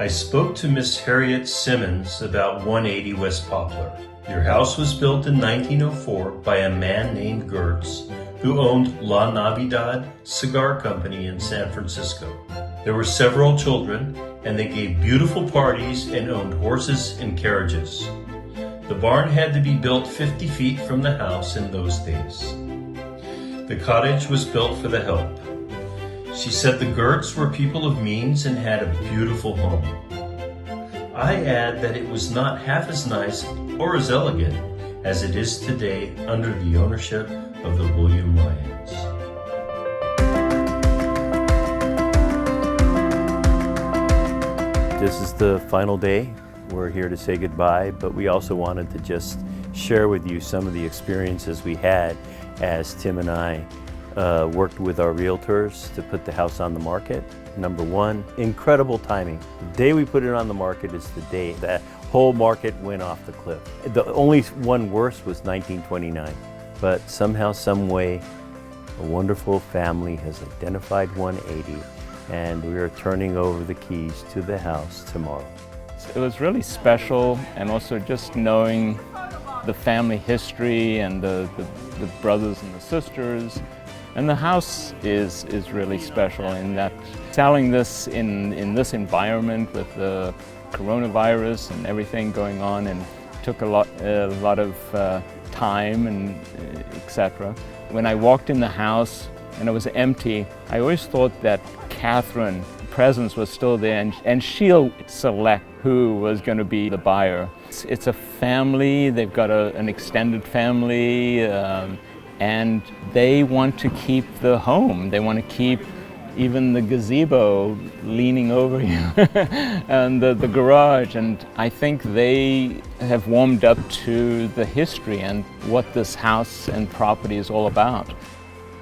I spoke to Miss Harriet Simmons about 180 West Poplar. Your house was built in 1904 by a man named Gertz, who owned La Navidad Cigar Company in San Francisco. There were several children, and they gave beautiful parties and owned horses and carriages. The barn had to be built 50 feet from the house in those days. The cottage was built for the help. She said the Gertz were people of means and had a beautiful home. I add that it was not half as nice or as elegant as it is today under the ownership of the William Lyons. This is the final day. We're here to say goodbye, but we also wanted to just share with you some of the experiences we had as Tim and I worked with our realtors to put the house on the market. Number one, incredible timing. The day we put it on the market is the day that whole market went off the cliff. The only one worse was 1929, but somehow, some way, a wonderful family has identified 180, and we are turning over the keys to the house tomorrow. It was really special, and also just knowing the family history and the brothers and the sisters. And the house is really special in that selling this in this environment with the coronavirus and everything going on, and took a lot of time and etc. When I walked in the house and it was empty, I always thought that Catherine's presence was still there, and she'll select who was going to be the buyer. It's a family, they've got an extended family, and they want to keep the home. They want to keep even the gazebo leaning over you and the garage. And I think they have warmed up to the history and what this house and property is all about.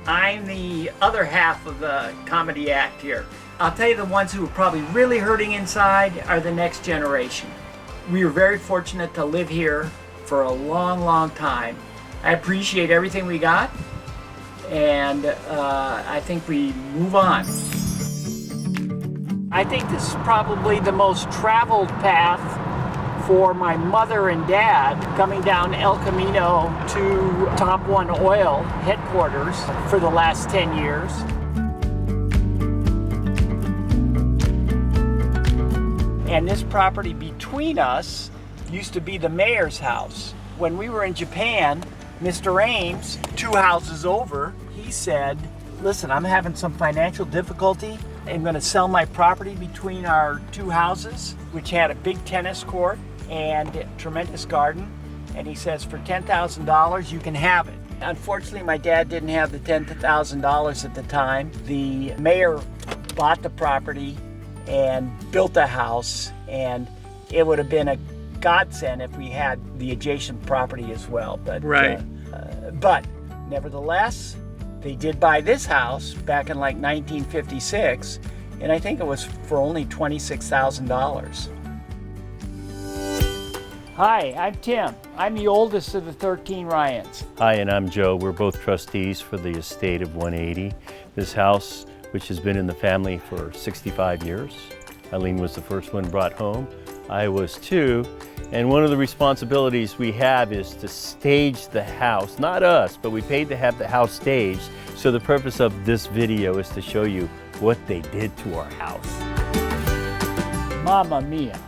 I'm the other half of the comedy act here. I'll tell you, the ones who are probably really hurting inside are the next generation. We were very fortunate to live here for a long, long time. I appreciate everything we got, and I think we move on. I think this is probably the most traveled path for my mother and dad coming down El Camino to Top One Oil headquarters for the last 10 years. And this property between us used to be the mayor's house. When we were in Japan, Mr. Ames, 2 houses over, he said, listen, I'm having some financial difficulty. I'm going to sell my property between our 2 houses, which had a big tennis court and a tremendous garden. And he says, for $10,000, you can have it. Unfortunately, my dad didn't have the $10,000 at the time. The mayor bought the property and built a house, and it would have been a godsend if we had the adjacent property as well. But, but nevertheless, they did buy this house back in like 1956, and I think it was for only $26,000. Hi, I'm Tim. I'm the oldest of the 13 Ryans. Hi, and I'm Joe. We're both trustees for the estate of 180. This house, which has been in the family for 65 years. Eileen was the first one brought home. I was too. And one of the responsibilities we have is to stage the house. Not us, but we paid to have the house staged. So the purpose of this video is to show you what they did to our house. Mamma mia.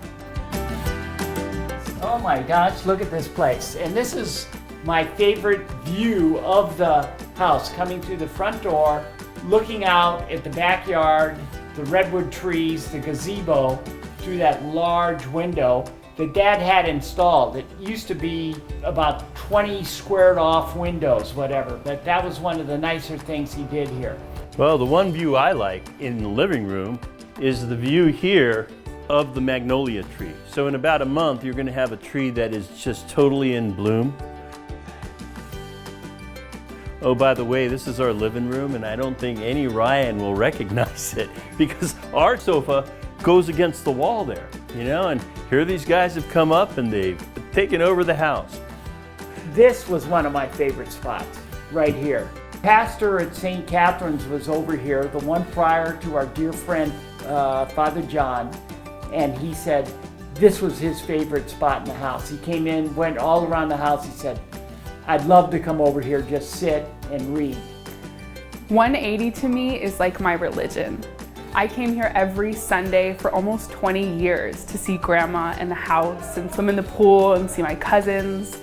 Oh my gosh, look at this place. And this is my favorite view of the house, coming through the front door, looking out at the backyard, the redwood trees, the gazebo, through that large window that Dad had installed. It used to be about 20 squared off windows, whatever, but that was one of the nicer things he did here. Well, the one view I like in the living room is the view here of the magnolia tree. So in about a month, you're gonna have a tree that is just totally in bloom. Oh, by the way, this is our living room, and I don't think any Ryan will recognize it because our sofa goes against the wall there, you know, and here these guys have come up and they've taken over the house. This was one of my favorite spots, right here. Pastor at St. Catherine's was over here, the one prior to our dear friend, Father John. and he said this was his favorite spot in the house. He came in, went all around the house. He said, I'd love to come over here, just sit and read. 180 to me is like my religion. I came here every Sunday for almost 20 years to see Grandma in the house and swim in the pool and see my cousins.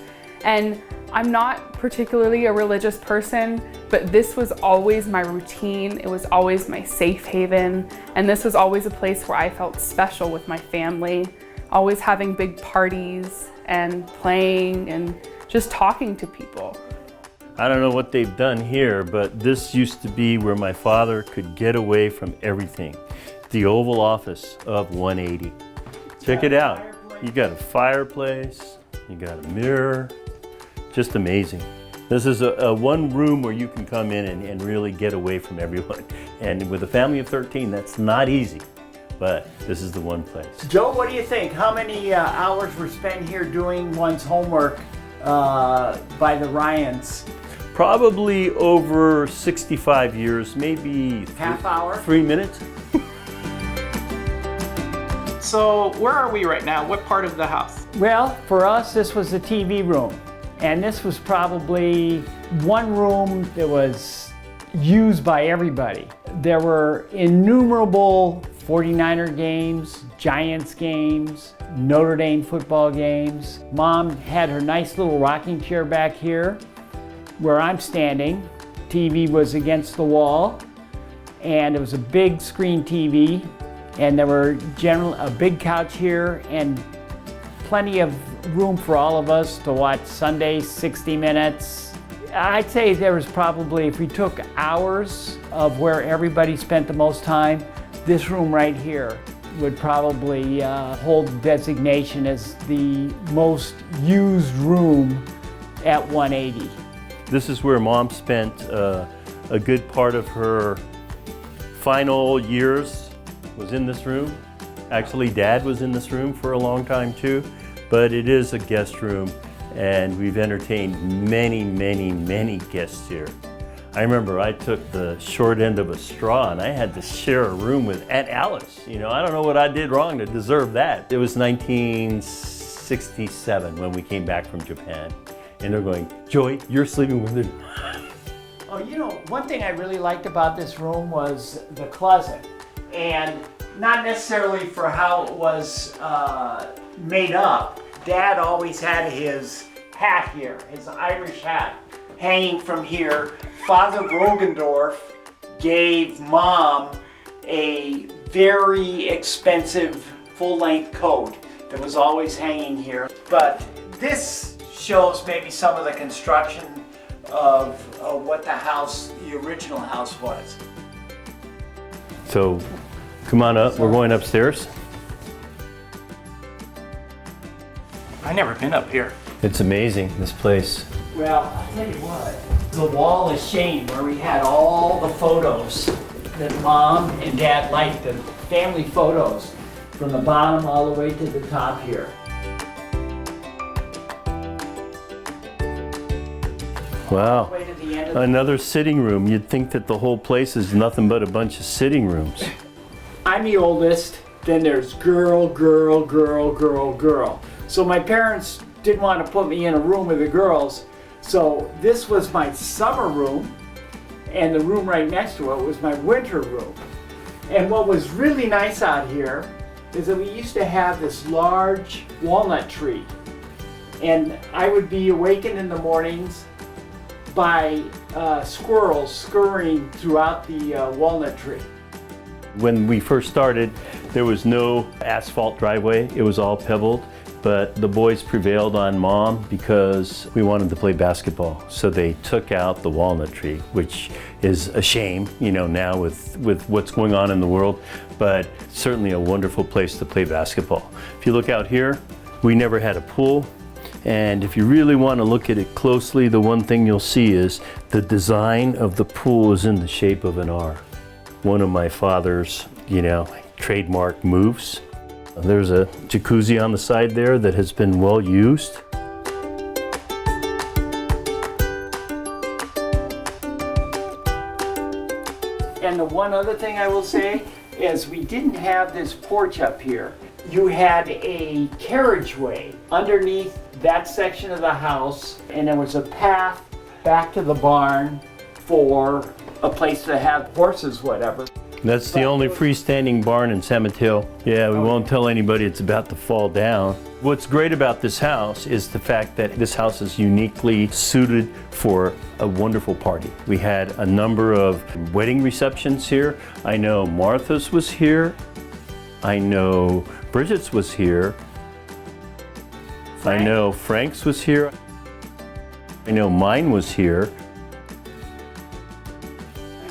And I'm not particularly a religious person, but this was always my routine. It was always my safe haven. And this was always a place where I felt special with my family, always having big parties and playing and just talking to people. I don't know what they've done here, but this used to be where my father could get away from everything. The Oval Office of 180. Check it out. You got a fireplace, you got a mirror, just amazing. This is a one room where you can come in and really get away from everyone. And with a family of 13, that's not easy, but this is the one place. Joe, what do you think? How many hours were spent here doing one's homework by the Ryans? Probably over 65 years, maybe Half hour? 3 minutes. So where are we right now? What part of the house? Well, for us, this was the TV room. And this was probably one room that was used by everybody. There were innumerable 49er games, Giants games, Notre Dame football games. Mom had her nice little rocking chair back here where I'm standing. TV was against the wall, and it was a big screen TV, and there were a big couch here and plenty of room for all of us to watch Sunday 60 Minutes. I'd say there was probably, if we took hours of where everybody spent the most time, this room right here would probably hold designation as the most used room at 180. This is where Mom spent a good part of her final years, was in this room. Actually, Dad was in this room for a long time too, but it is a guest room, and we've entertained many, many, many guests here. I remember I took the short end of a straw and I had to share a room with Aunt Alice. You know, I don't know what I did wrong to deserve that. It was 1967 when we came back from Japan. And they're going, Joey, you're sleeping with her. Oh, you know, one thing I really liked about this room was the closet. And not necessarily for how it was made up. Dad always had his hat here, his Irish hat, hanging from here. Father Rogendorf gave Mom a very expensive full-length coat that was always hanging here. But this shows maybe some of the construction of what the house, the original house was. So come on up, we're going upstairs. I've never been up here. It's amazing, this place. Well, I'll tell you what, the wall of shame where we had all the photos that Mom and Dad liked, the family photos, from the bottom all the way to the top here. Wow, Way to the end of the another sitting room. You'd think that the whole place is nothing but a bunch of sitting rooms. I'm the oldest, then there's girl, girl, girl, girl, girl. So my parents didn't want to put me in a room with the girls, so this was my summer room, and the room right next to it was my winter room. And what was really nice out here is that we used to have this large walnut tree, and I would be awakened in the mornings by squirrels scurrying throughout the walnut tree. When we first started, there was no asphalt driveway. It was all pebbled, but the boys prevailed on Mom because we wanted to play basketball. So they took out the walnut tree, which is a shame, you know, now with what's going on in the world, but certainly a wonderful place to play basketball. If you look out here, we never had a pool. And if you really want to look at it closely, the one thing you'll see is the design of the pool is in the shape of an R. One of my father's, you know, trademark moves. There's a jacuzzi on the side there that has been well used. And the one other thing I will say is we didn't have this porch up here. you had a carriageway underneath that section of the house, and there was a path back to the barn for a place to have horses, whatever. That's the only freestanding barn in Summit Hill. Yeah, we won't tell anybody it's about to fall down. What's great about this house is the fact that this house is uniquely suited for a wonderful party. We had a number of wedding receptions here. I know Martha's was here. I know Bridget's was here. I know Frank's was here. I know mine was here.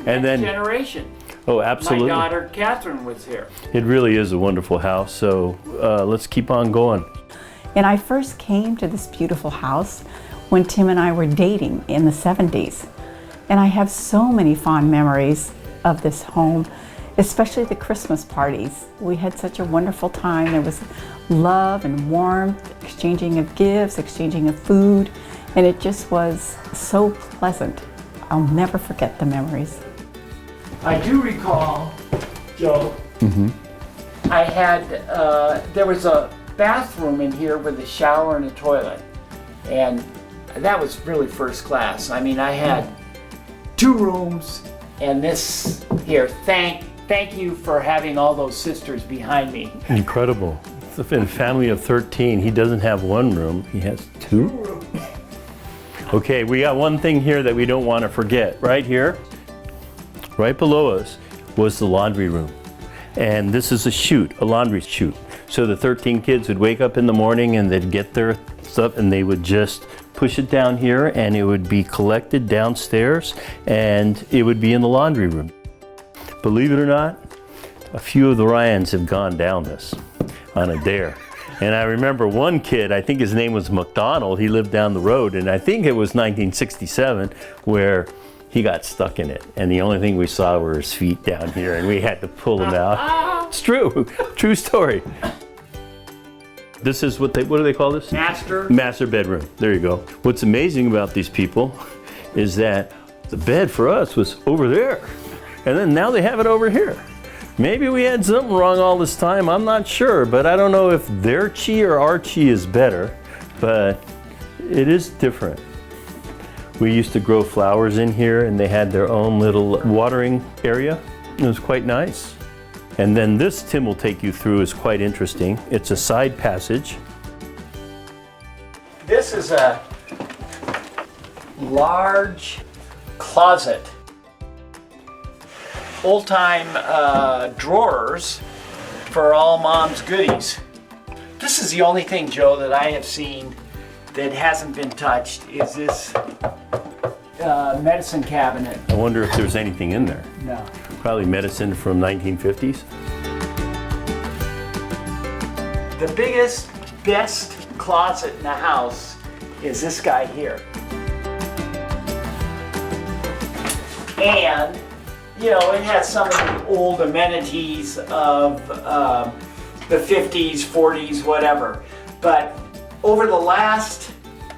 And then, Generation. oh, absolutely. My daughter Catherine was here. It really is a wonderful house, so let's keep on going. And I first came to this beautiful house when Tim and I were dating in the 70s. And I have so many fond memories of this home, especially the Christmas parties. We had such a wonderful time. There was love and warmth, exchanging of gifts, exchanging of food, and it just was so pleasant. I'll never forget the memories. I do recall, Joe, I had, there was a bathroom in here with a shower and a toilet. And that was really first class. I mean, I had 2 rooms and this here. Thank you for having all those sisters behind me. Incredible. In a family of 13, he doesn't have 1 room, he has 2. Okay, we got one thing here that we don't want to forget. Right here, right below us, was the laundry room. And this is a chute, a laundry chute. So the 13 kids would wake up in the morning and they'd get their stuff and they would just push it down here and it would be collected downstairs and it would be in the laundry room. Believe it or not, a few of the Ryans have gone down this on a dare. And I remember one kid, I think his name was McDonald, he lived down the road, and I think it was 1967 where he got stuck in it. And the only thing we saw were his feet down here and we had to pull him out. It's true, true story. This is what do they call this? Master bedroom, there you go. What's amazing about these people is that the bed for us was over there. And then now they have it over here. Maybe we had something wrong all this time, I'm not sure, but I don't know if their chi or our chi is better, but it is different. We used to grow flowers in here and they had their own little watering area. It was quite nice. And then this Tim will take you through is quite interesting. It's a side passage. This is a large closet. Old-time drawers for all Mom's goodies. This is the only thing, Joe, that I have seen that hasn't been touched is this medicine cabinet. I wonder if there's anything in there. No. Probably medicine from 1950s. The biggest, best closet in the house is this guy here. And, you know, it has some of the old amenities of the 50s, 40s, whatever. But over the last,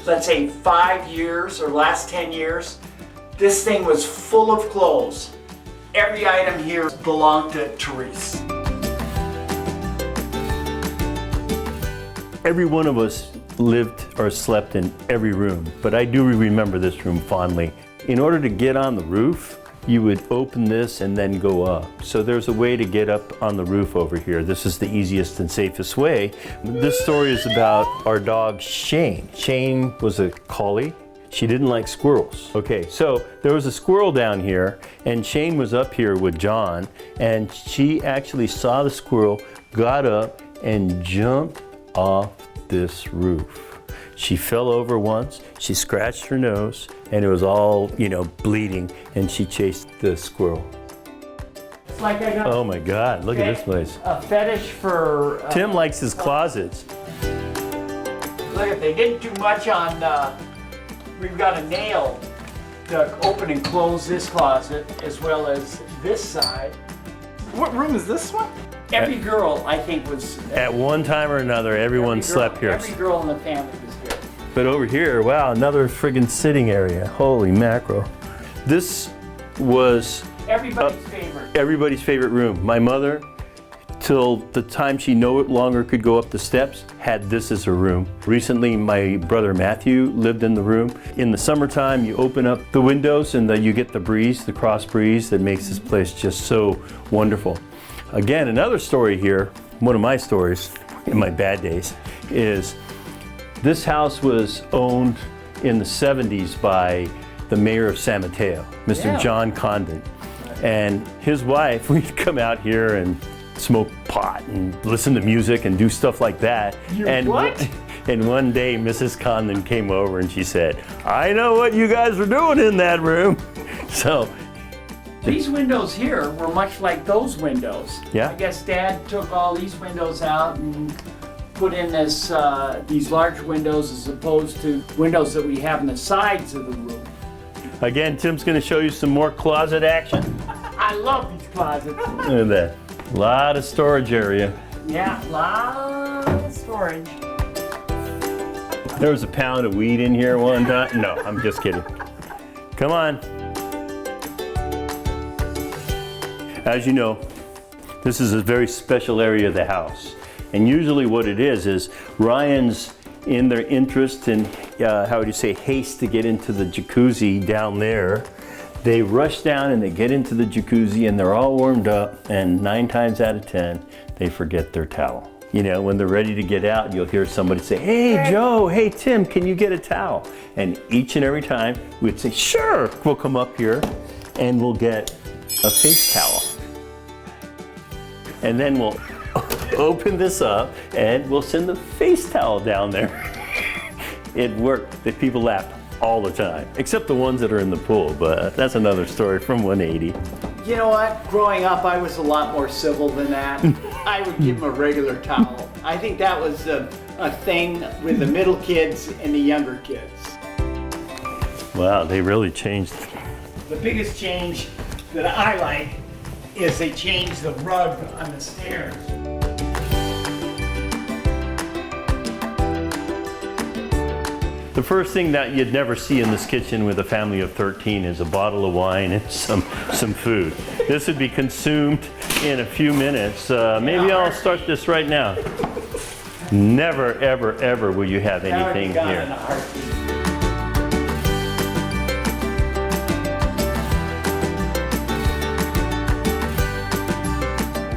let's say 5 years or last 10 years, this thing was full of clothes. Every item here belonged to Therese. Every one of us lived or slept in every room, but I do remember this room fondly. In order to get on the roof, you would open this and then go up. So there's a way to get up on the roof over here. This is the easiest and safest way. This story is about our dog Shane. Shane was a collie. She didn't like squirrels. Okay, so there was a squirrel down here and Shane was up here with John and she actually saw the squirrel, got up and jumped off this roof. She fell over once, she scratched her nose and it was all, you know, bleeding and she chased the squirrel. It's like I got Oh my God, look at this place. a fetish for... Tim likes his closets. Look at, they didn't do much on, we've got a nail to open and close this closet as well as this side. What room is this one? Every girl, I think, was... At one time or another, everyone every girl- slept here. Every girl in the family was here. But over here, wow, another friggin' sitting area. Holy mackerel. This was Everybody's favorite. everybody's favorite room. My mother till the time she no longer could go up the steps, had this as her room. Recently, my brother Matthew lived in the room. In the summertime, you open up the windows and you get the breeze, the cross breeze that makes this place just so wonderful. Again, another story here, one of my stories in my bad days, is this house was owned in the 70s by the mayor of San Mateo, Mr. John Condon. And his wife, we'd come out here and smoke pot and listen to music and do stuff like that. And one day Mrs. Condon came over and she said, "I know what you guys were doing in that room." So these windows here were much like those windows. Yeah. I guess Dad took all these windows out and put in this these large windows as opposed to windows that we have on the sides of the room. again, Tim's going to show you some more closet action. I love these closets. Look at that. A lot of storage area. Yeah, lot of storage. There was a pound of weed in here one time. No, I'm just kidding. Come on. As you know, this is a very special area of the house. And usually what it is Ryan's in their interest in, how would you say, haste to get into the jacuzzi down there. They rush down and they get into the jacuzzi and they're all warmed up, and 9 times out of 10, they forget their towel. You know, when they're ready to get out, you'll hear somebody say, "Hey, Joe, hey, Tim, can you get a towel?" And each and every time we'd say, "Sure." We'll come up here and we'll get a face towel. And then we'll open this up and we'll send the face towel down there. It worked. The people laughed all the time, except the ones that are in the pool, but that's another story from 180. You know what? Growing up, I was a lot more civil than that. I would give them a regular towel. I think that was a thing with the middle kids and the younger kids. Wow, they really changed. The biggest change that I like is they changed the rug on the stairs. The first thing that you'd never see in this kitchen with a family of 13 is a bottle of wine and some food. This would be consumed in a few minutes. Maybe I'll start this right now. Never, ever, ever will you have anything here.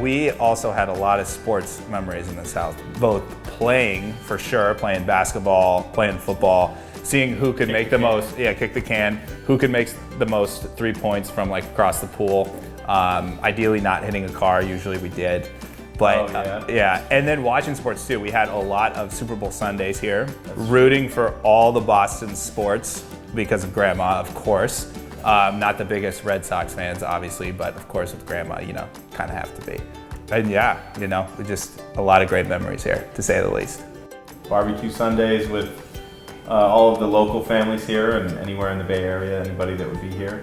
We also had a lot of sports memories in this house, both playing, for sure, playing basketball, playing football, seeing who could make the most, kick the can, who could make the most 3 points from like across the pool. Ideally not hitting a car, usually we did. But and then watching sports too. We had a lot of Super Bowl Sundays here, rooting for all the Boston sports because of Grandma, of course. Not the biggest Red Sox fans, obviously, but of course with Grandma, you know, kind of have to be. And yeah, you know, just a lot of great memories here, to say the least. Barbecue Sundays with all of the local families here and anywhere in the Bay Area, anybody that would be here.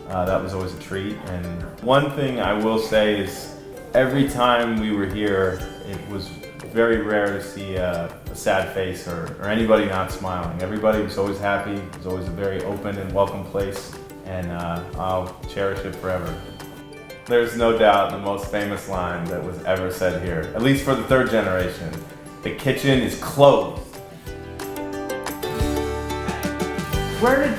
That was always a treat. And one thing I will say is every time we were here, it was very rare to see a sad face or anybody not smiling. Everybody was always happy. It was always a very open and welcome place, and I'll cherish it forever. There's no doubt the most famous line that was ever said here, at least for the third generation. The kitchen is closed. Where did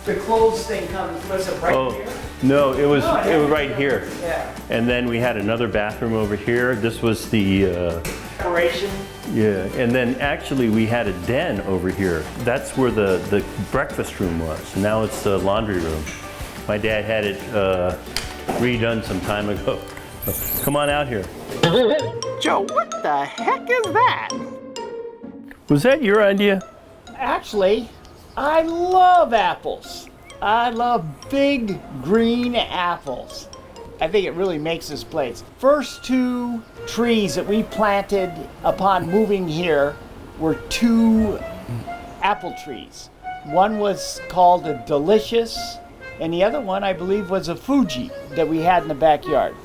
the clothes thing come? Was it right here? No, it was right here. Yeah. And then we had another bathroom over here. This was the Decoration. yeah, and then actually we had a den over here. That's where the breakfast room was. Now it's the laundry room. My dad had it redone some time ago. Come on out here. Joe, what the heck is that? Was that your idea? Actually, I love apples. I love big green apples. I think it really makes this place. First 2 trees that we planted upon moving here were 2 apple trees. One was called a Delicious, and the other one, I believe, was a Fuji that we had in the backyard.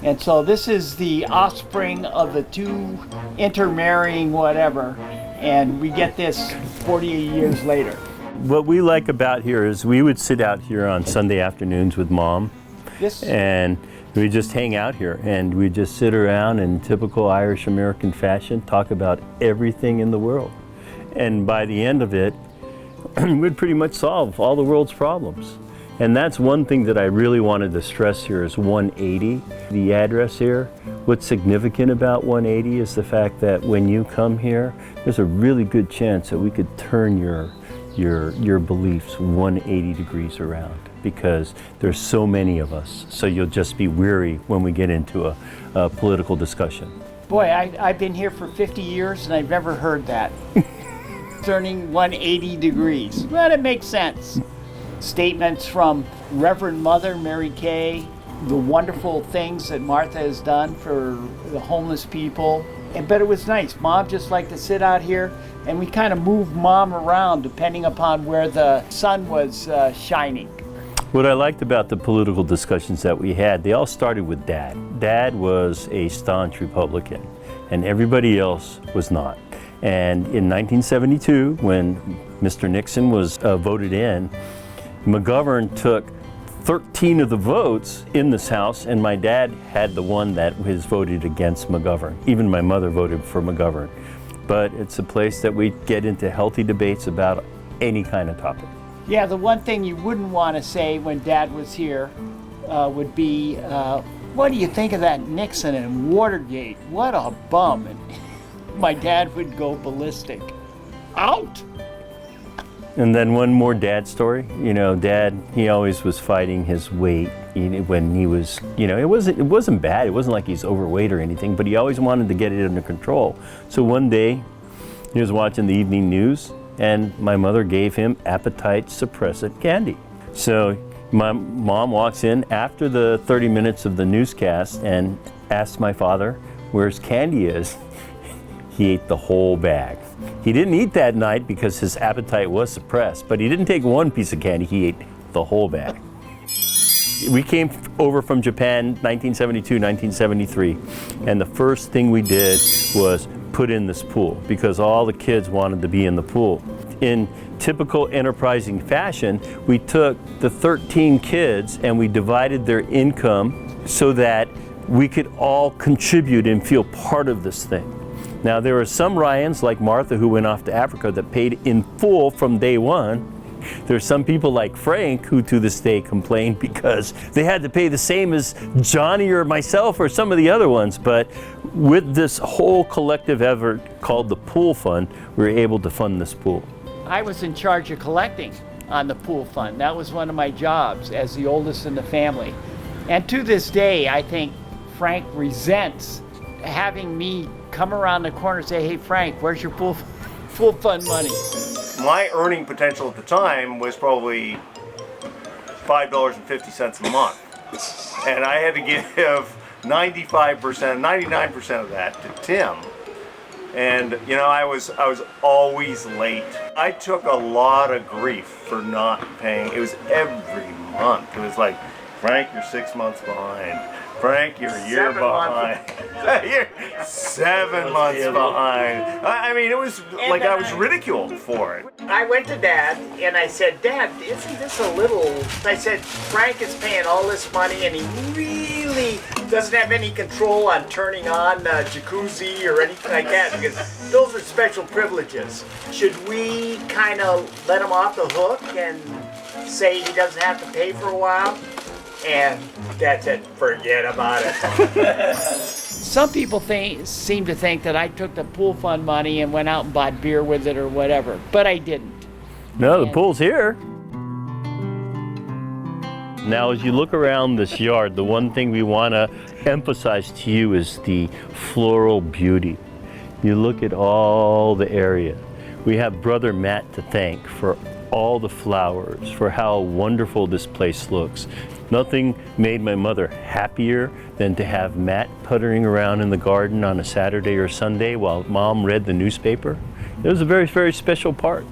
And so this is the offspring of the 2 intermarrying whatever, and we get this 48 years later. What we like about here is we would sit out here on Sunday afternoons with Mom, and We just hang out here and we just sit around in typical Irish American fashion, talk about everything in the world. And by the end of it, we'd pretty much solve all the world's problems. And that's one thing that I really wanted to stress here is 180, the address here. What's significant about 180 is the fact that when you come here, there's a really good chance that we could turn your beliefs 180 degrees around, because there's so many of us. So you'll just be weary when we get into a political discussion. Boy, I've been here for 50 years and I've never heard that. Turning 180 degrees. Well, it makes sense. Statements from Reverend Mother Mary Kay, the wonderful things that Martha has done for the homeless people. But it was nice. Mom just liked to sit out here, and we kind of moved Mom around depending upon where the sun was shining. What I liked about the political discussions that we had, they all started with Dad. Dad was a staunch Republican, and everybody else was not. And in 1972, when Mr. Nixon was voted in, McGovern took 13 of the votes in this House, and my dad had the one that was voted against McGovern. Even my mother voted for McGovern. But it's a place that we get into healthy debates about any kind of topic. Yeah, the one thing you wouldn't want to say when Dad was here would be, what do you think of that Nixon and Watergate? What a bum. And my dad would go ballistic. Out! And then one more Dad story. You know, Dad, he always was fighting his weight when he was, it wasn't bad. It wasn't like he's overweight or anything, but he always wanted to get it under control. So one day, he was watching the evening news, and my mother gave him appetite suppressant candy. So my mom walks in after the 30 minutes of the newscast and asks my father where his candy is. He ate the whole bag. He didn't eat that night because his appetite was suppressed, but he didn't take one piece of candy, he ate the whole bag. We came over from Japan 1972, 1973, and the first thing we did was put in this pool because all the kids wanted to be in the pool. In typical enterprising fashion, we took the 13 kids and we divided their income so that we could all contribute and feel part of this thing. Now, there were some Ryans, like Martha, who went off to Africa that paid in full from day one. There's some people like Frank who to this day complain because they had to pay the same as Johnny or myself or some of the other ones. But with this whole collective effort called the Pool Fund, we were able to fund this pool. I was in charge of collecting on the pool fund. That was one of my jobs as the oldest in the family. And to this day, I think Frank resents having me come around the corner and say, hey Frank, where's your pool fund money? My earning potential at the time was probably $5.50 a month. And I had to give 95%, 99% of that to Tim. And I was always late. I took a lot of grief for not paying. It was every month. It was like, Frank, you're 6 months behind. Frank, you're a year behind. You're 7 months behind. I mean, it was like I was ridiculed for it. I went to Dad and I said, Dad, isn't this a little... I said, Frank is paying all this money and he really doesn't have any control on turning on jacuzzi or anything like that because those are special privileges. Should we kind of let him off the hook and say he doesn't have to pay for a while? And Dad said, forget about it. Some people seem to think that I took the pool fund money and went out and bought beer with it or whatever, but I didn't. No, the pool's here. Now, as you look around this yard, the one thing we want to emphasize to you is the floral beauty. You look at all the area. We have Brother Matt to thank for all the flowers, for how wonderful this place looks. Nothing made my mother happier than to have Matt puttering around in the garden on a Saturday or Sunday while Mom read the newspaper. It was a very, very special part.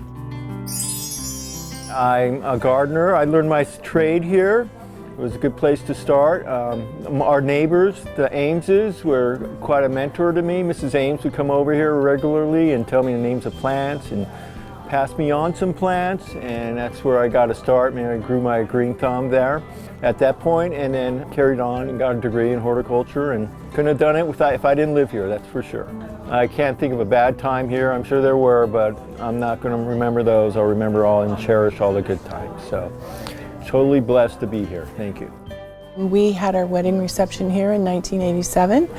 I'm a gardener. I learned my trade here. It was a good place to start. Our neighbors, the Ameses, were quite a mentor to me. Mrs. Ames would come over here regularly and tell me the names of plants and passed me on some plants, and that's where I got to start. I grew my green thumb there at that point, and then carried on and got a degree in horticulture, and couldn't have done it if I didn't live here, that's for sure. I can't think of a bad time here. I'm sure there were, but I'm not going to remember those. I'll remember all and cherish all the good times. So, totally blessed to be here. Thank you. We had our wedding reception here in 1987,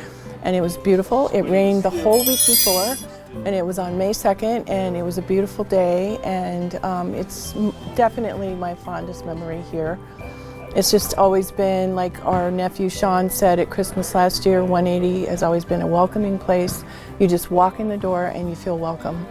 and it was beautiful. It rained the whole week before, and it was on May 2nd, and it was a beautiful day, and it's definitely my fondest memory here. It's just always been, like our nephew Sean said at Christmas last year, 180 has always been a welcoming place. You just walk in the door and you feel welcome.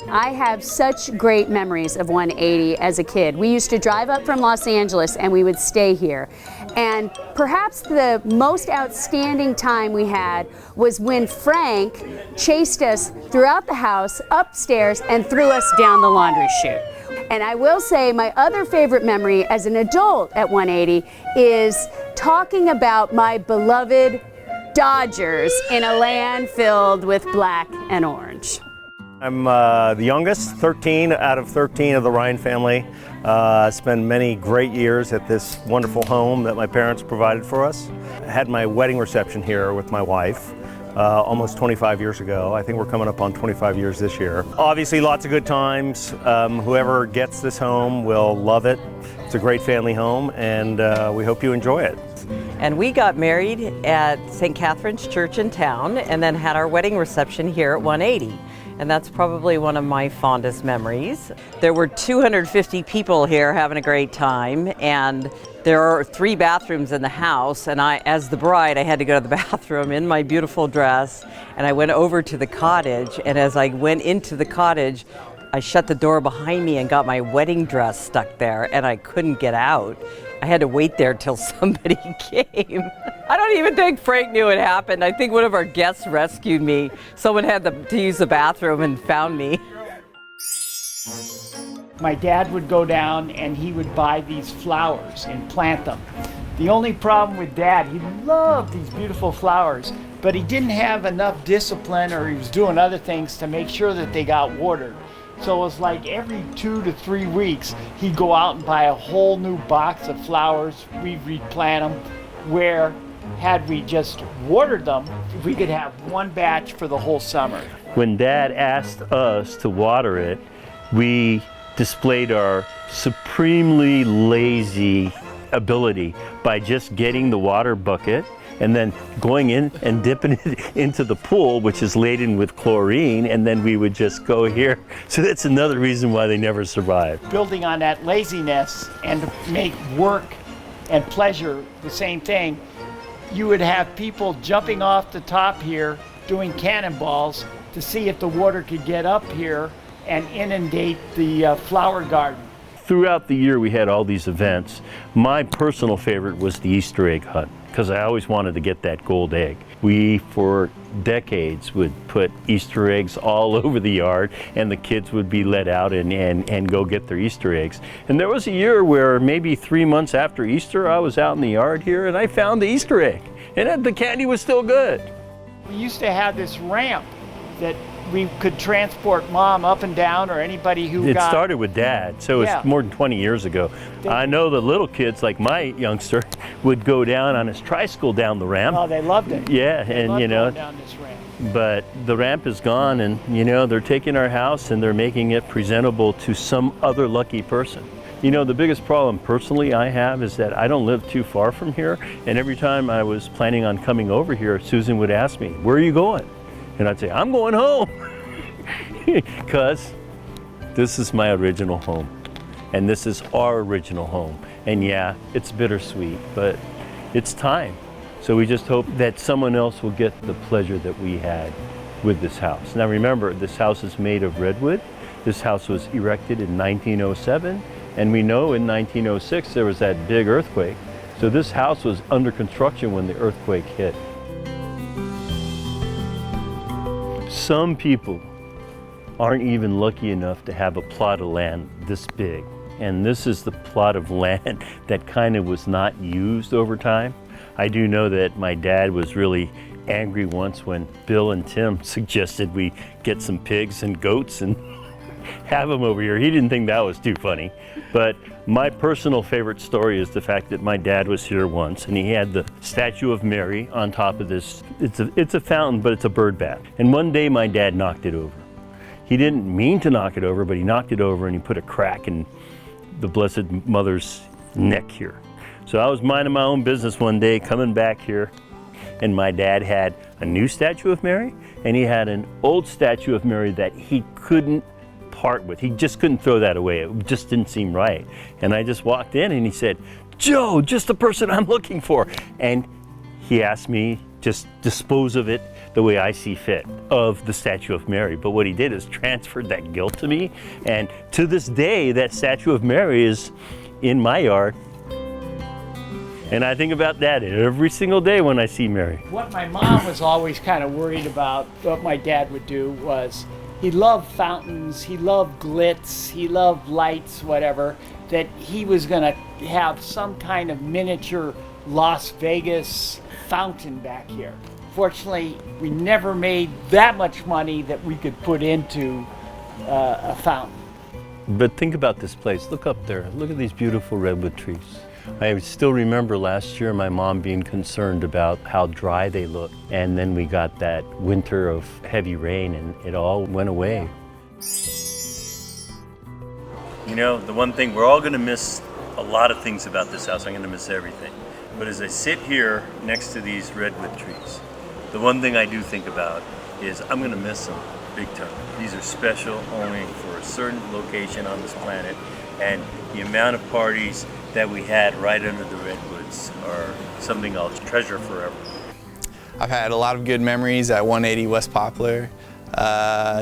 I have such great memories of 180 as a kid. We used to drive up from Los Angeles and we would stay here. And perhaps the most outstanding time we had was when Frank chased us throughout the house, upstairs, and threw us down the laundry chute. And I will say my other favorite memory as an adult at 180 is talking about my beloved Dodgers in a land filled with black and orange. I'm the youngest, 13 out of 13 of the Ryan family. Spent many great years at this wonderful home that my parents provided for us. I had my wedding reception here with my wife almost 25 years ago. I think we're coming up on 25 years this year. Obviously lots of good times. Whoever gets this home will love it. It's a great family home, and we hope you enjoy it. And we got married at St. Catherine's Church in town and then had our wedding reception here at 180. And that's probably one of my fondest memories. There were 250 people here having a great time, and there are 3 bathrooms in the house, and as the bride, I had to go to the bathroom in my beautiful dress, and I went over to the cottage, and as I went into the cottage, I shut the door behind me and got my wedding dress stuck there, and I couldn't get out. I had to wait there till somebody came. I don't even think Frank knew it happened. I think one of our guests rescued me. Someone had to use the bathroom and found me. My dad would go down and he would buy these flowers and plant them. The only problem with Dad, he loved these beautiful flowers, but he didn't have enough discipline, or he was doing other things to make sure that they got watered. So it was like every 2 to 3 weeks, he'd go out and buy a whole new box of flowers. We'd replant them, where had we just watered them, we could have one batch for the whole summer. When Dad asked us to water it, we displayed our supremely lazy ability by just getting the water bucket and then going in and dipping it into the pool, which is laden with chlorine, and then we would just go here. So that's another reason why they never survived. Building on that laziness and to make work and pleasure the same thing, you would have people jumping off the top here doing cannonballs to see if the water could get up here and inundate the flower garden. Throughout the year we had all these events. My personal favorite was the Easter egg hunt, because I always wanted to get that gold egg. We, for decades, would put Easter eggs all over the yard, and the kids would be let out and go get their Easter eggs. And there was a year where maybe 3 months after Easter, I was out in the yard here and I found the Easter egg, and the candy was still good. We used to have this ramp that we could transport Mom up and down, or anybody who It started with Dad, so it's more than 20 years ago. I know the little kids, like my youngster, would go down on his tricycle down the ramp. Oh, they loved it. Yeah, they and loved you know, going down this ramp. but the ramp is gone, and you know, they're taking our house and they're making it presentable to some other lucky person. You know, the biggest problem personally I have is that I don't live too far from here, and every time I was planning on coming over here, Susan would ask me, "Where are you going?" And I'd say, "I'm going home," because this is my original home, and this is our original home. And yeah, it's bittersweet, but it's time. So we just hope that someone else will get the pleasure that we had with this house. Now remember, this house is made of redwood. This house was erected in 1907, and we know in 1906 there was that big earthquake. So this house was under construction when the earthquake hit. Some people aren't even lucky enough to have a plot of land this big. And this is the plot of land that kind of was not used over time. I do know that my dad was really angry once when Bill and Tim suggested we get some pigs and goats, and have him over here. He didn't think that was too funny. But my personal favorite story is the fact that my dad was here once and he had the statue of Mary on top of this. It's a fountain, but it's a bird bath. And one day my dad knocked it over. He didn't mean to knock it over, but he knocked it over and he put a crack in the Blessed Mother's neck here. So I was minding my own business one day, coming back here, and my dad had a new statue of Mary, and he had an old statue of Mary that he couldn't part with. He just couldn't throw that away. It just didn't seem right. And I just walked in and he said, "Joe, just the person I'm looking for." And he asked me just dispose of it the way I see fit, of the statue of Mary. But what he did is transferred that guilt to me. And to this day, that statue of Mary is in my yard. And I think about that every single day when I see Mary. What my mom was always kind of worried about, what my dad would do was, he loved fountains, he loved glitz, he loved lights, whatever, that he was gonna have some kind of miniature Las Vegas fountain back here. Fortunately, we never made that much money that we could put into a fountain. But think about this place. Look up there. Look at these beautiful redwood trees. I still remember last year my mom being concerned about how dry they look. And then we got that winter of heavy rain and it all went away. You know, the one thing, we're all gonna miss a lot of things about this house. I'm gonna miss everything. But as I sit here next to these redwood trees, the one thing I do think about is I'm gonna miss them big time. These are special only for a certain location on this planet, and the amount of parties that we had right under the redwoods are something I'll treasure forever. I've had a lot of good memories at 180 West Poplar.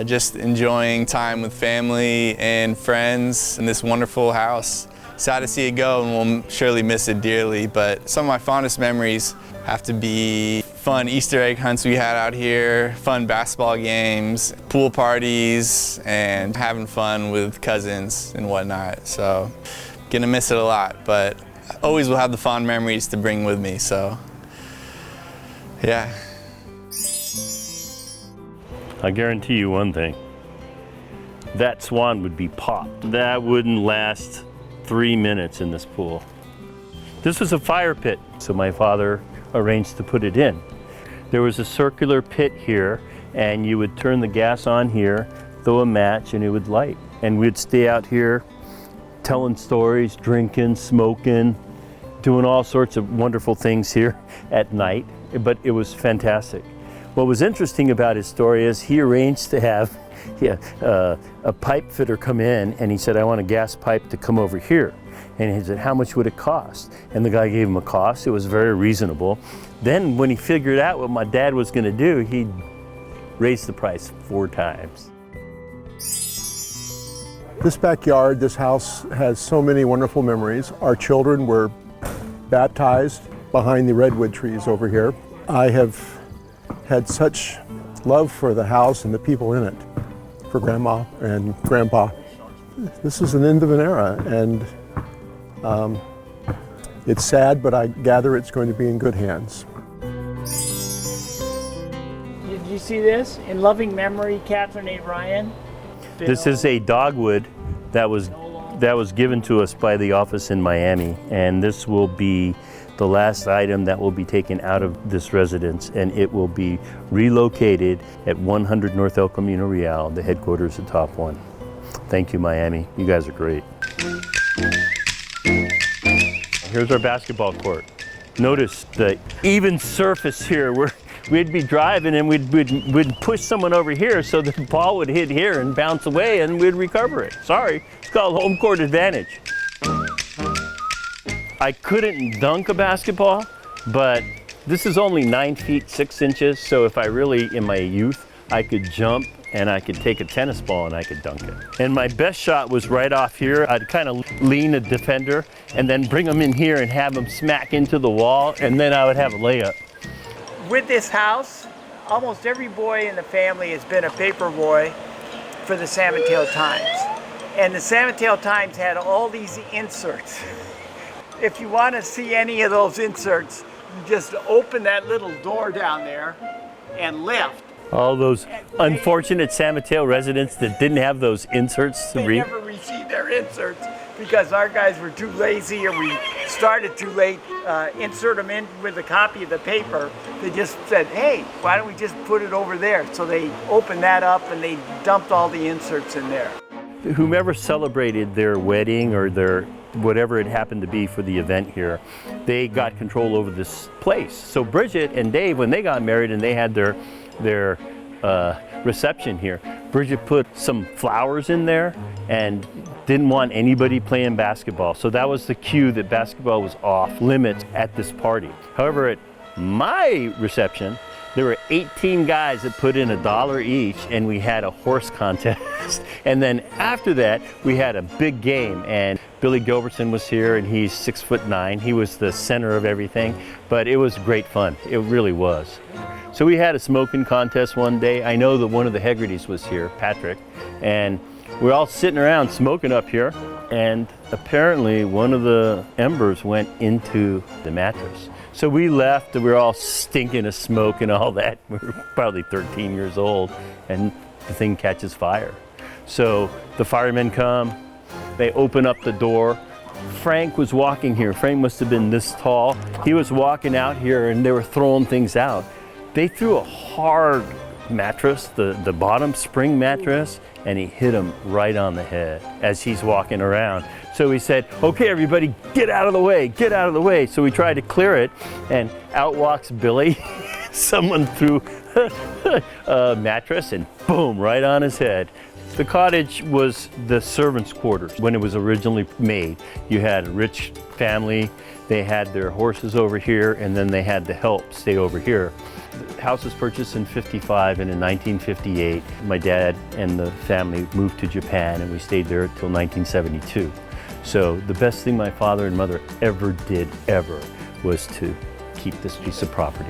Just enjoying time with family and friends in this wonderful house. Sad to see it go, and we'll surely miss it dearly, but some of my fondest memories have to be fun Easter egg hunts we had out here, fun basketball games, pool parties, and having fun with cousins and whatnot. So, gonna miss it a lot, but always will have the fond memories to bring with me, so yeah. I guarantee you one thing, that swan would be popped. That wouldn't last 3 minutes in this pool. This was a fire pit, so my father arranged to put it in. There was a circular pit here, and you would turn the gas on here, throw a match, and it would light. And we'd stay out here telling stories, drinking, smoking, doing all sorts of wonderful things here at night, but it was fantastic. What was interesting about his story is he arranged to have a pipe fitter come in, and he said, "I want a gas pipe to come over here." And he said, "How much would it cost?" And the guy gave him a cost. It was very reasonable. Then when he figured out what my dad was gonna do, he raised the price 4 times. This backyard, this house has so many wonderful memories. Our children were baptized behind the redwood trees over here. I have had such love for the house and the people in it, for Grandma and Grandpa. This is an end of an era, and it's sad, but I gather it's going to be in good hands. Did you see this? In loving memory, Catherine A. Ryan. This is a dogwood that was given to us by the office in Miami, and this will be the last item that will be taken out of this residence, and it will be relocated at 100 North El Camino Real, the headquarters of Top One. Thank you, Miami. You guys are great. Here's our basketball court. Notice the even surface here. We'd be driving and we'd push someone over here so the ball would hit here and bounce away and we'd recover it. Sorry, it's called home court advantage. I couldn't dunk a basketball, but this is only 9 feet 6 inches, so if I really, in my youth, I could jump and I could take a tennis ball and I could dunk it. And my best shot was right off here. I'd kind of lean a defender and then bring them in here and have them smack into the wall, and then I would have a layup. With this house, almost every boy in the family has been a paper boy for the San Mateo Times. And the San Mateo Times had all these inserts. If you want to see any of those inserts, you just open that little door down there and lift. All those unfortunate San Mateo residents that didn't have those inserts to They read. never received their inserts because our guys were too lazy, or we started too late. Insert them in with a copy of the paper. They just said, hey, why don't we just put it over there? So they opened that up and they dumped all the inserts in there. Whomever celebrated their wedding or their whatever it happened to be for the event here, they got control over this place. So Bridget and Dave, when they got married and they had their reception here, Bridget put some flowers in there and didn't want anybody playing basketball. So that was the cue that basketball was off limits at this party. However, at my reception, there were 18 guys that put in $1 each, and we had a horse contest. And then after that, we had a big game, and Billy Gilbertson was here, and he's 6'9". He was the center of everything, but it was great fun. It really was. So we had a smoking contest one day. I know that one of the Hegartys was here, Patrick, and we're all sitting around smoking up here, and apparently one of the embers went into the mattress. So we left, and we were all stinking of smoke and all that. We were probably 13 years old, and the thing catches fire. So the firemen come, they open up the door. Frank was walking here. Frank must have been this tall. He was walking out here, and they were throwing things out. They threw a hard mattress, the bottom spring mattress, and he hit him right on the head as he's walking around. So he said, okay, everybody, get out of the way, get out of the way. So we tried to clear it, and out walks Billy. Someone threw a mattress and boom, right on his head. The cottage was the servants' quarters when it was originally made. You had a rich family, they had their horses over here, and then they had the help stay over here. The house was purchased in '55, and in 1958, my dad and the family moved to Japan, and we stayed there until 1972. So the best thing my father and mother ever did, was to keep this piece of property.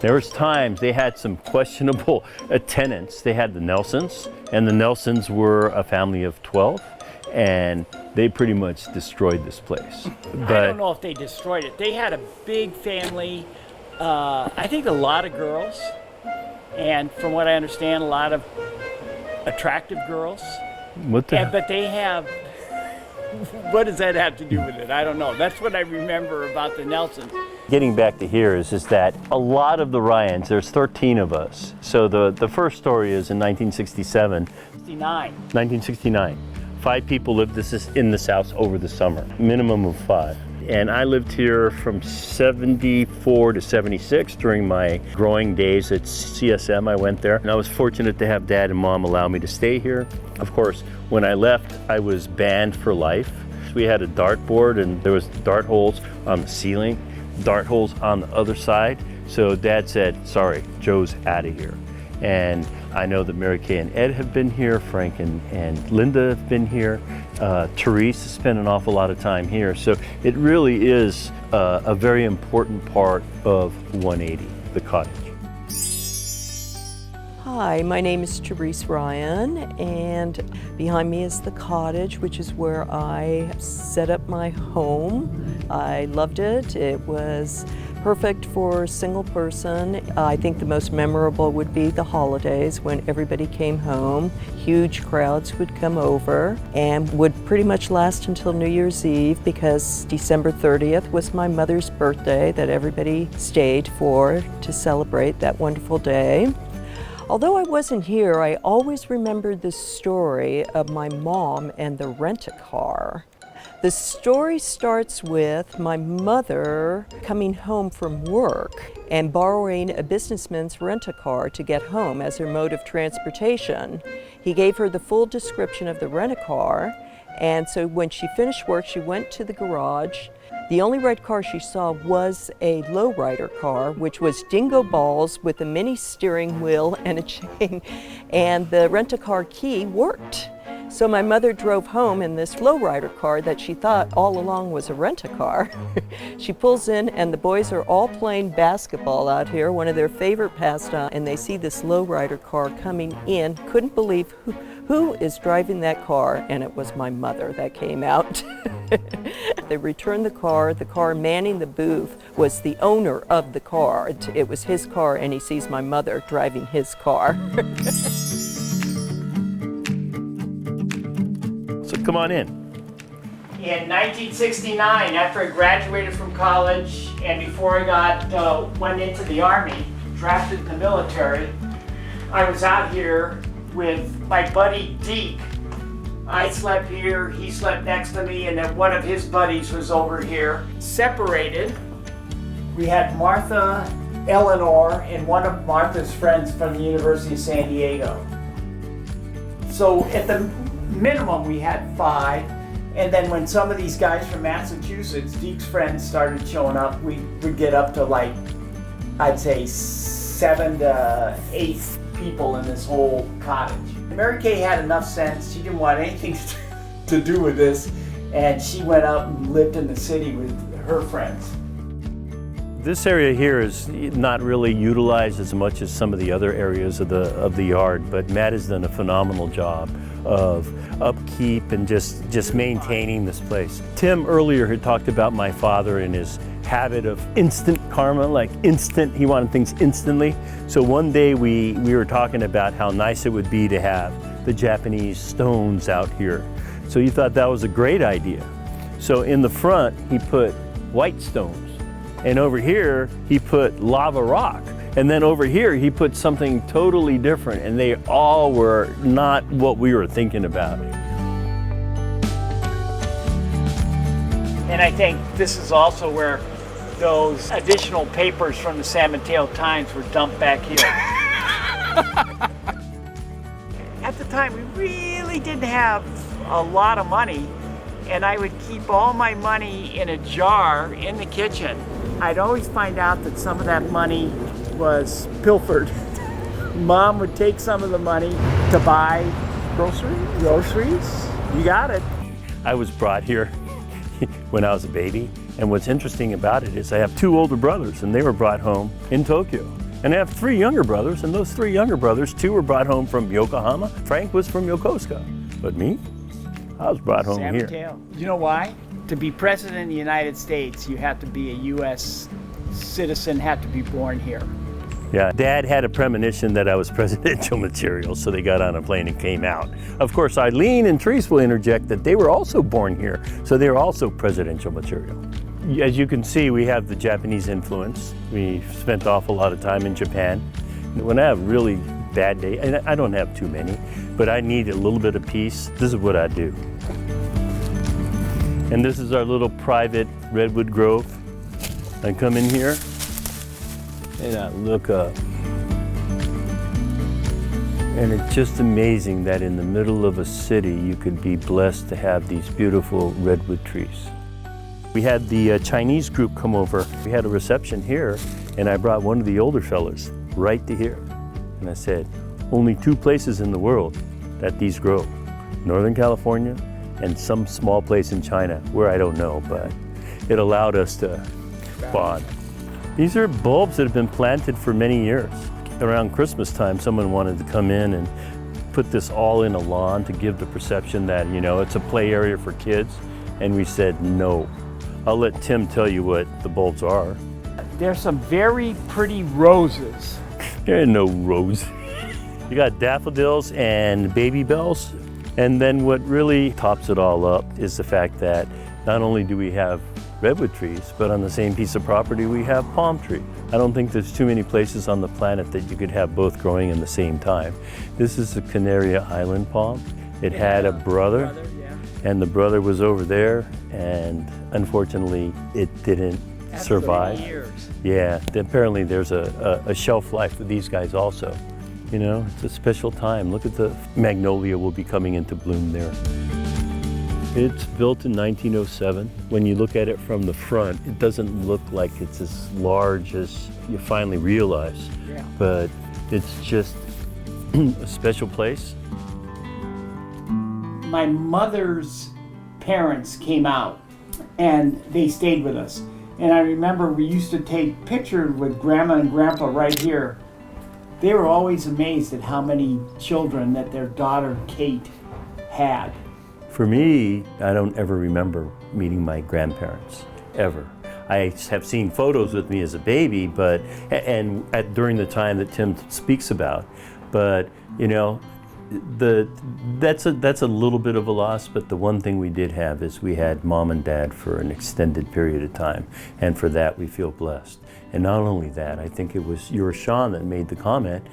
There was times they had some questionable tenants. They had the Nelsons, and the Nelsons were a family of 12, and they pretty much destroyed this place. I don't know if they destroyed it. They had a big family, I think a lot of girls, and from what I understand, a lot of attractive girls. What the But they have, what does that have to do with it? I don't know. That's what I remember about the Nelsons. Getting back to here is that a lot of the Ryans, there's 13 of us. So the first story is in 1967. 1969. 5 people lived in this house over the summer, minimum of 5. And I lived here from 74 to 76 during my growing days at CSM. I went there, and I was fortunate to have Dad and Mom allow me to stay here. Of course, when I left, I was banned for life. We had a dartboard, and there was dart holes on the ceiling, dart holes on the other side. So Dad said, sorry, Joe's out of here. And I know that Mary Kay and Ed have been here, Frank and Linda have been here. Therese has spent an awful lot of time here. So it really is a very important part of 180, the cottage. Hi, my name is Therese Ryan, and behind me is the cottage, which is where I set up my home. I loved it. It was perfect for a single person. I think the most memorable would be the holidays when everybody came home. Huge crowds would come over and would pretty much last until New Year's Eve, because December 30th was my mother's birthday that everybody stayed for to celebrate that wonderful day. Although I wasn't here, I always remembered the story of my mom and the rent-a-car. The story starts with my mother coming home from work and borrowing a businessman's rent-a-car to get home as her mode of transportation. He gave her the full description of the rent-a-car, and so when she finished work, she went to the garage. The only red car she saw was a lowrider car, which was dingo balls with a mini steering wheel and a chain, and the rent-a-car key worked. So my mother drove home in this lowrider car that she thought all along was a rent-a-car. She pulls in, and the boys are all playing basketball out here, one of their favorite pastimes, and they see this lowrider car coming in. Couldn't believe who is driving that car? And it was my mother that came out. They returned the car manning the booth was the owner of the car. It was his car, and he sees my mother driving his car. So come on in. In 1969, after I graduated from college and before I went into the Army, drafted in the military, I was out here with my buddy Deke. I slept here, he slept next to me, and then one of his buddies was over here. Separated, we had Martha, Eleanor, and one of Martha's friends from the University of San Diego. So at the minimum, we had 5. And then when some of these guys from Massachusetts, Deke's friends, started showing up, we would get up to like, I'd say 7 to 8 people in this whole cottage. Mary Kay had enough sense, she didn't want anything to do with this, and she went out and lived in the city with her friends. This area here is not really utilized as much as some of the other areas of the yard, but Matt has done a phenomenal job of upkeep and just maintaining this place. Tim earlier had talked about my father and his habit of instant karma, like instant, he wanted things instantly. So one day we were talking about how nice it would be to have the Japanese stones out here. So he thought that was a great idea. So in the front, he put white stones. And over here, he put lava rock. And then over here, he put something totally different. And they all were not what we were thinking about. And I think this is also where those additional papers from the San Mateo Times were dumped back here. At the time, we really didn't have a lot of money, and I would keep all my money in a jar in the kitchen. I'd always find out that some of that money was pilfered. Mom would take some of the money to buy groceries. You got it. I was brought here when I was a baby, and what's interesting about it is I have 2 older brothers, and they were brought home in Tokyo. And I have 3 younger brothers, and those 3 younger brothers, 2 were brought home from Yokohama. Frank was from Yokosuka. But me, I was brought home San here. Mateo. You know why? To be president of the United States, you have to be a U.S. citizen, have to be born here. Yeah, Dad had a premonition that I was presidential material, so they got on a plane and came out. Of course, Eileen and Therese will interject that they were also born here, so they were also presidential material. As you can see, we have the Japanese influence. We spent an awful lot of time in Japan. When I have really bad days, and I don't have too many, but I need a little bit of peace, this is what I do. And this is our little private redwood grove. I come in here and I look up. And it's just amazing that in the middle of a city, you could be blessed to have these beautiful redwood trees. We had the Chinese group come over. We had a reception here, and I brought one of the older fellas right to here. And I said, only 2 places in the world that these grow, Northern California and some small place in China, where I don't know, but it allowed us to bond. These are bulbs that have been planted for many years. Around Christmas time, someone wanted to come in and put this all in a lawn to give the perception that, you know, it's a play area for kids. And we said, no. I'll let Tim tell you what the bulbs are. There's some very pretty roses. There are no roses. You got daffodils and baby bells. And then what really tops it all up is the fact that not only do we have redwood trees, but on the same piece of property we have palm trees. I don't think there's too many places on the planet that you could have both growing in the same time. This is the Canaria Island palm. It had a brother, and the brother was over there, and unfortunately it didn't survive. Years. Yeah, apparently there's a shelf life for these guys also. You know, it's a special time. Look at the magnolia will be coming into bloom there. It's built in 1907. When you look at it from the front, it doesn't look like it's as large as you finally realize. Yeah. But it's just a special place. My mother's parents came out and they stayed with us. And I remember we used to take pictures with Grandma and Grandpa right here. They were always amazed at how many children that their daughter Kate had. For me, I don't ever remember meeting my grandparents, ever. I have seen photos with me as a baby, but during the time that Tim speaks about, but you know, that's a little bit of a loss. But the one thing we did have is we had mom and dad for an extended period of time, and for that we feel blessed. And not only that, I think it was Sean that made the comment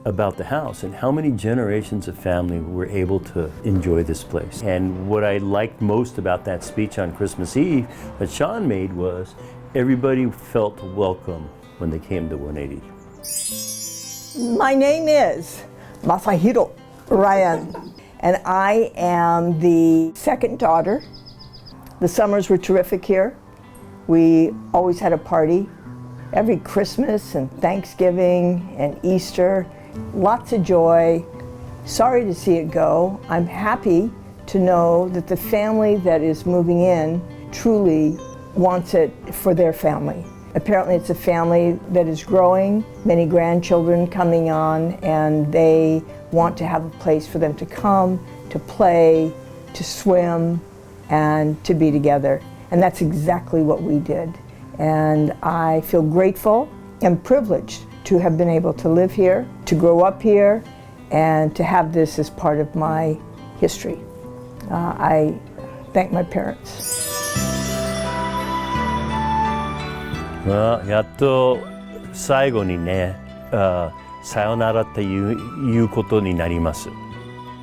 about the house and how many generations of family were able to enjoy this place. And what I liked most about that speech on Christmas Eve that Sean made was everybody felt welcome when they came to 180. My name is Masahiro Ryan, and I am the second daughter. The summers were terrific here. We always had a party every Christmas and Thanksgiving and Easter. Lots of joy. Sorry to see it go. I'm happy to know that the family that is moving in truly wants it for their family. Apparently it's a family that is growing, many grandchildren coming on, and they want to have a place for them to come, to play, to swim, and to be together. And that's exactly what we did. And I feel grateful and privileged to have been able to live here, to grow up here, and to have this as part of my history. I thank my parents. やっと最後にね、さよならっていうことになります。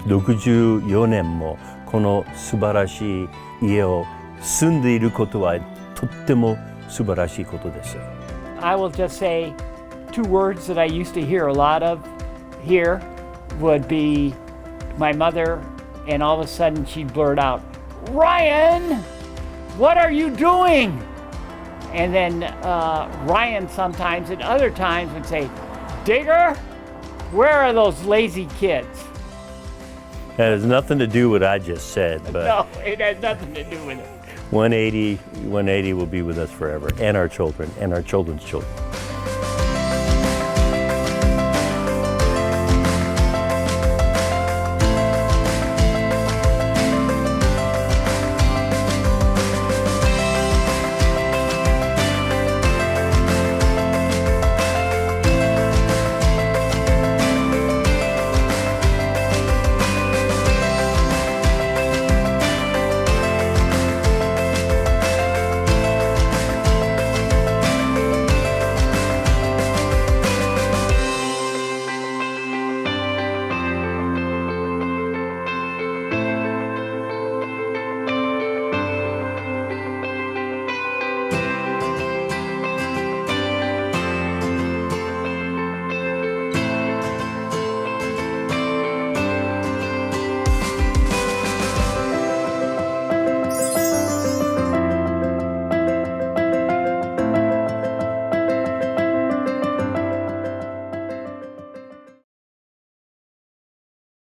64年もこの素晴らしい家を住んでいることはとっても素晴らしいことです。I will just say 2 words that I used to hear a lot of here would be my mother, and all of a sudden she'd blurt out, "Ryan, what are you doing?" And then Ryan sometimes at other times would say, "Digger, where are those lazy kids?" That has nothing to do with what I just said, but No, it has nothing to do with it. 180 will be with us forever, and our children and our children's children.